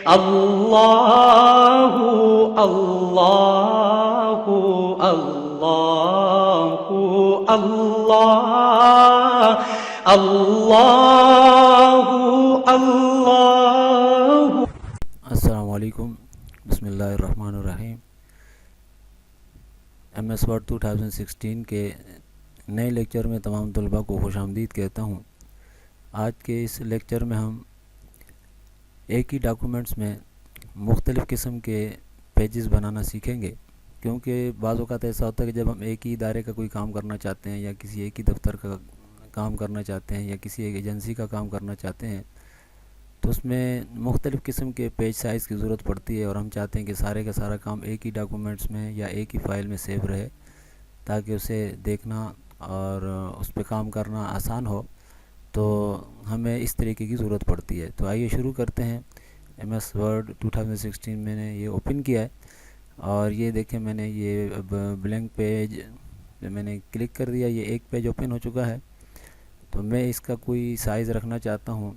अल्लाहु अल्लाहु अल्लाहु अल्लाह अल्लाहु अल्लाहु। अस्सलाम वालेकुम, बिस्मिल्लाहिर्रहमानिर्रहीम। MS वर्ड 2016 के नए लेक्चर में तमाम तलबा को खुशामदीद कहता हूँ। आज के इस लेक्चर में हम एक ही डॉक्यूमेंट्स में मुख्तलिफ़ किस्म के पेजेस बनाना सीखेंगे, क्योंकि बाज़ औक़ात ऐसा होता है कि जब हम एक ही इदारे का कोई काम करना चाहते हैं या किसी एक ही दफ्तर का काम करना चाहते हैं या किसी एक एजेंसी का काम करना चाहते हैं, तो उसमें मुख्तलिफ़ किस्म के पेज साइज़ की ज़रूरत पड़ती है और हम चाहते हैं कि सारे का सारा काम एक ही डॉक्यूमेंट्स में या एक ही फ़ाइल में सेव रहे, ताकि उसे देखना और उस पर काम करना आसान हो। तो हमें इस तरीके की ज़रूरत पड़ती है। तो आइए शुरू करते हैं। MS वर्ड 2016 मैंने ये ओपन किया है और ये देखें, मैंने ये अब ब्लैंक पेज मैंने क्लिक कर दिया। ये एक पेज ओपन हो चुका है। तो मैं इसका कोई साइज़ रखना चाहता हूँ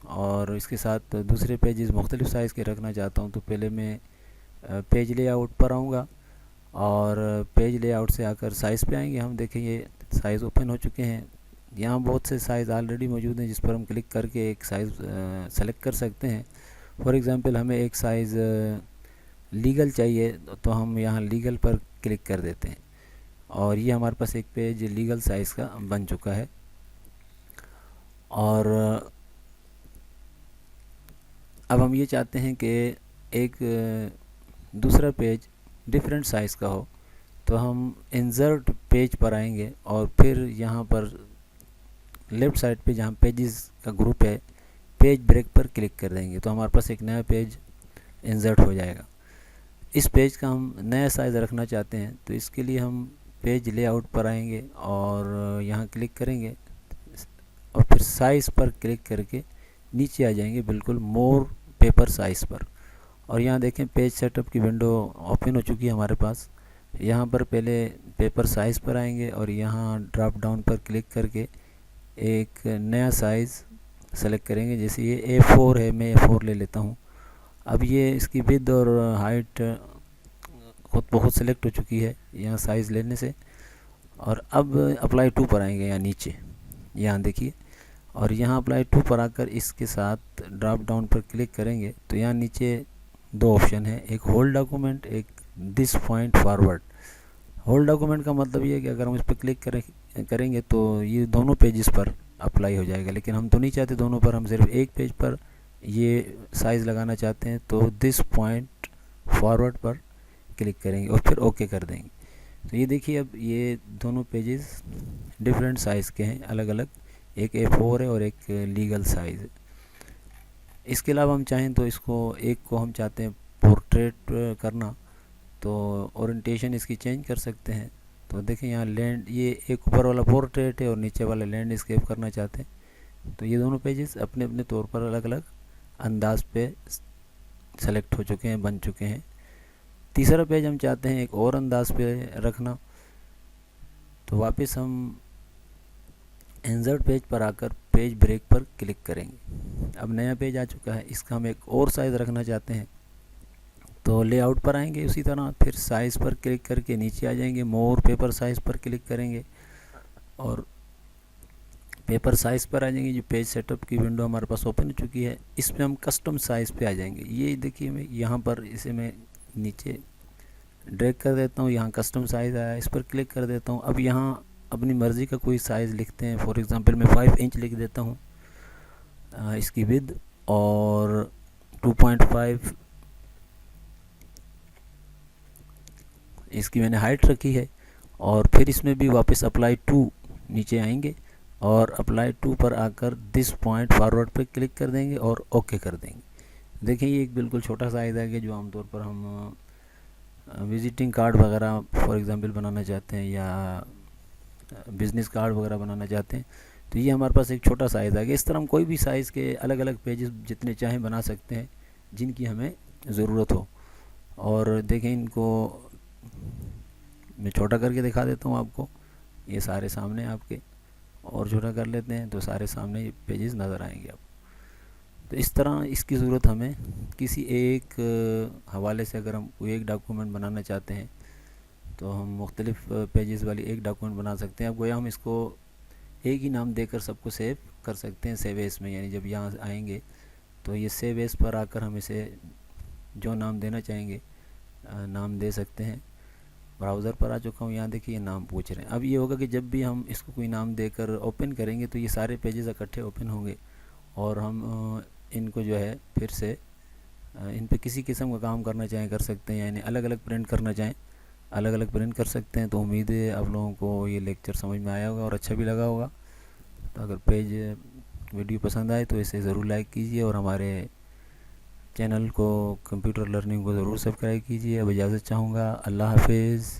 और इसके साथ दूसरे पेजेस मुख्तलिफ़ साइज़ के रखना चाहता हूँ। तो पहले मैं पेज लेआउट पर आऊँगा और पेज लेआउट से आकर साइज़ पे आएंगे। हम देखें ये साइज़ ओपन हो चुके हैं। यहाँ बहुत से साइज़ ऑलरेडी मौजूद हैं जिस पर हम क्लिक करके एक साइज़ सेलेक्ट कर सकते हैं। फॉर एग्ज़ाम्पल हमें एक साइज़ लीगल चाहिए, तो हम यहाँ लीगल पर क्लिक कर देते हैं और ये हमारे पास एक पेज लीगल साइज़ का बन चुका है। और अब हम ये चाहते हैं कि एक दूसरा पेज डिफरेंट साइज़ का हो, तो हम इंसर्ट पेज पर आएंगे और फिर यहाँ पर लेफ़्ट साइड पे जहाँ पेजेस का ग्रुप है, पेज ब्रेक पर क्लिक कर देंगे। तो हमारे पास एक नया पेज इंसर्ट हो जाएगा। इस पेज का हम नया साइज़ रखना चाहते हैं, तो इसके लिए हम पेज लेआउट पर आएंगे और यहाँ क्लिक करेंगे और फिर साइज़ पर क्लिक करके नीचे आ जाएंगे बिल्कुल मोर पेपर साइज़ पर। और यहाँ देखें पेज सेटअप की विंडो ओपन हो चुकी है हमारे पास। यहाँ पर पहले पेपर साइज़ पर आएंगे और यहाँ ड्रॉप डाउन पर क्लिक करके एक नया साइज़ सेलेक्ट करेंगे। जैसे ये A4 है, मैं A4 ले लेता हूँ। अब ये इसकी विड्थ और हाइट खुद बहुत सेलेक्ट हो चुकी है यहाँ साइज़ लेने से। और अब अप्लाई टू पर आएंगे यहाँ नीचे, यहाँ देखिए, और यहाँ अप्लाई टू पर आकर इसके साथ ड्रॉप डाउन पर क्लिक करेंगे तो यहाँ नीचे दो ऑप्शन है, एक होल्ड डॉक्यूमेंट, एक this point forward. Hold document का मतलब ये है कि अगर हम इस पर क्लिक करेंगे तो ये दोनों पेजेस पर अप्लाई हो जाएगा, लेकिन हम तो नहीं चाहते दोनों पर, हम सिर्फ एक पेज पर ये साइज़ लगाना चाहते हैं। तो दिस पॉइंट फॉरवर्ड पर क्लिक करेंगे और फिर ओके कर देंगे। तो ये देखिए, अब ये दोनों पेजेस डिफरेंट साइज़ के हैं, अलग अलग, एक A4 है और एक लीगल साइज़ है। इसके अलावा हम चाहें तो इसको एक को हम चाहते हैं पोर्ट्रेट करना, तो ओरिएंटेशन इसकी चेंज कर सकते हैं। तो देखें यहाँ लैंड, ये एक ऊपर वाला पोर्ट्रेट है और नीचे वाला लैंडस्केप करना चाहते हैं। तो ये दोनों पेजेस अपने अपने तौर पर अलग अलग अंदाज पे सेलेक्ट हो चुके हैं, बन चुके हैं। तीसरा पेज हम चाहते हैं एक और अंदाज पे रखना, तो वापस हम इंसर्ट पेज पर आकर पेज ब्रेक पर क्लिक करेंगे। अब नया पेज आ चुका है, इसका हम एक और साइज़ रखना चाहते हैं। तो लेआउट पर आएंगे, उसी तरह फिर साइज़ पर क्लिक करके नीचे आ जाएंगे, मोर पेपर साइज़ पर क्लिक करेंगे और पेपर साइज़ पर आ जाएंगे। जो पेज सेटअप की विंडो हमारे पास ओपन हो चुकी है, इसमें हम कस्टम साइज़ पे आ जाएंगे। ये देखिए, मैं यहाँ पर इसे मैं नीचे ड्रैग कर देता हूँ, यहाँ कस्टम साइज़ आया, इस पर क्लिक कर देता हूँ। अब यहाँ अपनी मर्ज़ी का कोई साइज़ लिखते हैं। फॉर एग्ज़ाम्पल मैं 5 इंच लिख देता हूँ इसकी विड्थ, और 2.5 इसकी मैंने हाइट रखी है। और फिर इसमें भी वापस अप्लाई टू नीचे आएंगे और अप्लाई टू पर आकर दिस पॉइंट फॉरवर्ड पे क्लिक कर देंगे और ओके कर देंगे। देखिए, ये एक बिल्कुल छोटा साइज़ है कि जो आमतौर पर हम विजिटिंग कार्ड वगैरह फॉर एग्ज़ाम्पल बनाना चाहते हैं या बिज़नेस कार्ड वगैरह बनाना चाहते हैं, तो ये हमारे पास एक छोटा साइज़ आ गया। इस तरह हम कोई भी साइज़ के अलग अलग पेजेस जितने चाहें बना सकते हैं, जिनकी हमें ज़रूरत हो। और देखें, इनको मैं छोटा करके दिखा देता हूँ आपको। ये सारे सामने आपके, और छोटा कर लेते हैं तो सारे सामने पेजेस नज़र आएंगे आपको। तो इस तरह इसकी ज़रूरत हमें किसी एक हवाले से, अगर हम कोई एक डॉक्यूमेंट बनाना चाहते हैं तो हम मुख्तलिफ़ पेजेस वाली एक डॉक्यूमेंट बना सकते हैं। अब गोया हम इसको एक ही नाम देकर सबको सेव कर सकते हैं सेव एज़ में, यानी जब यहाँ आएंगे तो ये सेव एज़ पर आकर हम इसे जो नाम देना चाहेंगे नाम दे सकते हैं। ब्राउज़र पर आ चुका हूँ, यहाँ देखिए नाम पूछ रहे हैं। अब ये होगा कि जब भी हम इसको कोई नाम देकर ओपन करेंगे तो ये सारे पेजेस इकट्ठे ओपन होंगे और हम इनको जो है फिर से इन पे किसी किस्म का काम करना चाहें कर सकते हैं, यानी अलग अलग प्रिंट करना चाहें अलग अलग प्रिंट कर सकते हैं। तो उम्मीद है आप लोगों को ये लेक्चर समझ में आया होगा और अच्छा भी लगा होगा। तो अगर वीडियो पसंद आए तो इसे ज़रूर लाइक कीजिए और हमारे चैनल को कंप्यूटर लर्निंग को ज़रूर सब्सक्राइब कीजिए। अब इजाज़त चाहूँगा। अल्लाह हाफिज़।